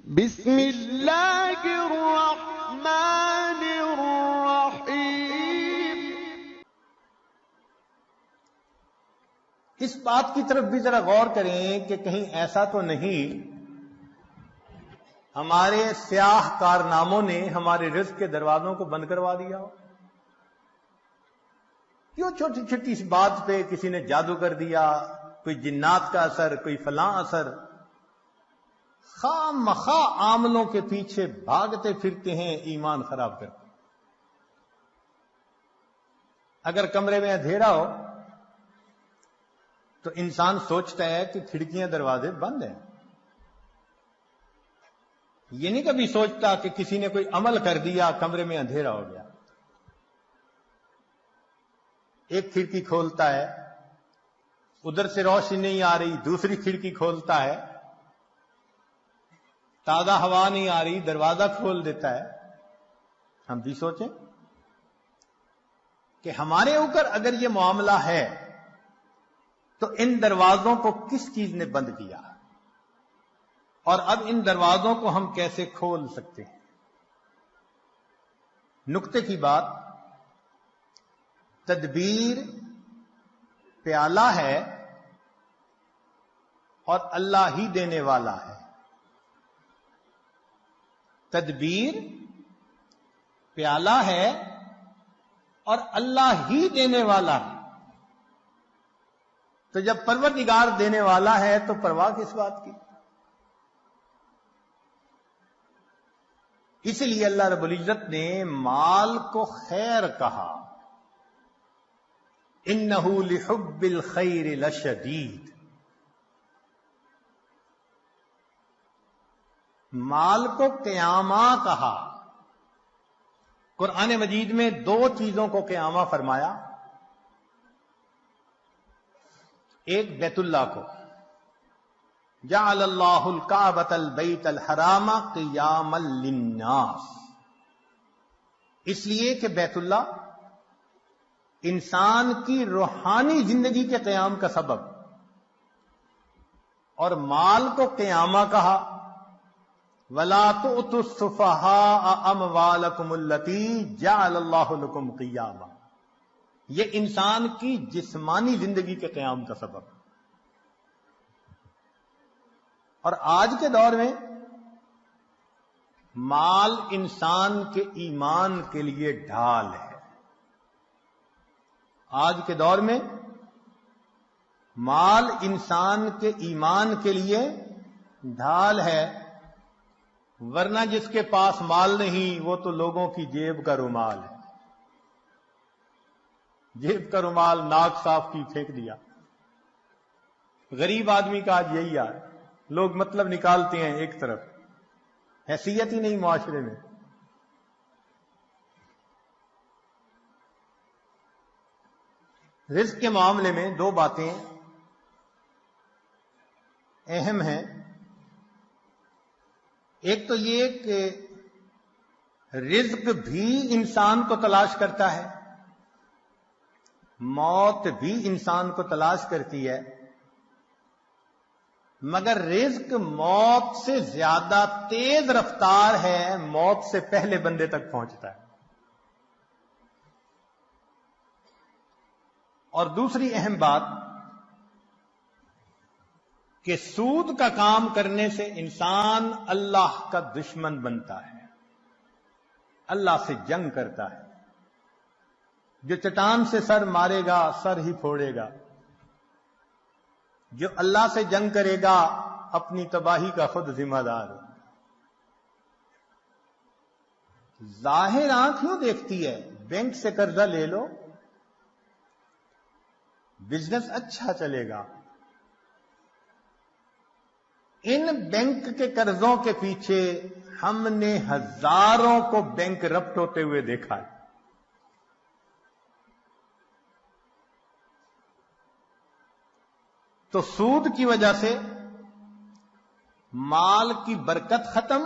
بسم اللہ الرحمن الرحیم۔ اس بات کی طرف بھی ذرا غور کریں کہ کہیں ایسا تو نہیں ہمارے سیاہ کارناموں نے ہمارے رزق کے دروازوں کو بند کروا دیا ہو؟ کیوں چھوٹی چھوٹی سی بات پہ کسی نے جادو کر دیا، کوئی جنات کا اثر، کوئی فلاں اثر، خام مخواہ عاملوں کے پیچھے بھاگتے پھرتے ہیں، ایمان خراب کرتے ہیں۔ اگر کمرے میں اندھیرا ہو تو انسان سوچتا ہے کہ کھڑکیاں دروازے بند ہیں، یہ نہیں کبھی سوچتا کہ کسی نے کوئی عمل کر دیا، کمرے میں اندھیرا ہو گیا۔ ایک کھڑکی کھولتا ہے، ادھر سے روشنی نہیں آ رہی، دوسری کھڑکی کھولتا ہے، تازہ ہوا نہیں آ رہی، دروازہ کھول دیتا ہے۔ ہم بھی سوچیں کہ ہمارے اوپر اگر یہ معاملہ ہے تو ان دروازوں کو کس چیز نے بند کیا، اور اب ان دروازوں کو ہم کیسے کھول سکتے ہیں؟ نقطے کی بات، تدبیر پیالہ ہے اور اللہ ہی دینے والا ہے۔ تدبیر پیالہ ہے اور اللہ ہی دینے والا ہے۔ تو جب پروردگار دینے والا ہے تو پرواہ کس بات کی؟ اس لیے اللہ رب العزت نے مال کو خیر کہا، انہ لحب الخیر لشدید۔ مال کو قیامہ کہا۔ قرآن مجید میں دو چیزوں کو قیامہ فرمایا، ایک بیت اللہ کو، جعل اللہ الکعبۃ البیت الحرام قیاما للناس، اس لیے کہ بیت اللہ انسان کی روحانی زندگی کے قیام کا سبب، اور مال کو قیامہ کہا، وَلَا تُؤْتُوا السُّفَهَاءَ أَمْوَالَكُمُ الَّتِي جَعَلَ اللَّهُ لَكُمْ قِيَامًا، یہ انسان کی جسمانی زندگی کے قیام کا سبب۔ اور آج کے دور میں مال انسان کے ایمان کے لیے ڈھال ہے۔ آج کے دور میں مال انسان کے ایمان کے لیے ڈھال ہے، ورنہ جس کے پاس مال نہیں وہ تو لوگوں کی جیب کا رومال ہے۔ جیب کا رومال ناک صاف کی پھینک دیا۔ غریب آدمی کا آج یہی ہے، لوگ مطلب نکالتے ہیں ایک طرف، حیثیت ہی نہیں معاشرے میں۔ رزق کے معاملے میں دو باتیں اہم ہیں۔ ایک تو یہ کہ رزق بھی انسان کو تلاش کرتا ہے، موت بھی انسان کو تلاش کرتی ہے، مگر رزق موت سے زیادہ تیز رفتار ہے، موت سے پہلے بندے تک پہنچتا ہے۔ اور دوسری اہم بات کہ سود کا کام کرنے سے انسان اللہ کا دشمن بنتا ہے، اللہ سے جنگ کرتا ہے۔ جو چٹان سے سر مارے گا سر ہی پھوڑے گا، جو اللہ سے جنگ کرے گا اپنی تباہی کا خود ذمہ دار ہے۔ ظاہر آنکھ کیوں دیکھتی ہے؟ بینک سے قرضہ لے لو، بزنس اچھا چلے گا۔ ان بینک کے قرضوں کے پیچھے ہم نے ہزاروں کو بینک رپٹ ہوتے ہوئے دیکھا ہے۔ تو سود کی وجہ سے مال کی برکت ختم،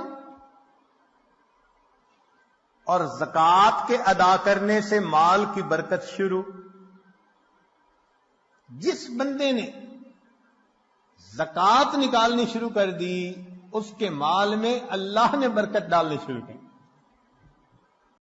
اور زکوٰۃ کے ادا کرنے سے مال کی برکت شروع۔ جس بندے نے زکوٰۃ نکالنی شروع کر دی اس کے مال میں اللہ نے برکت ڈالنی شروع کی.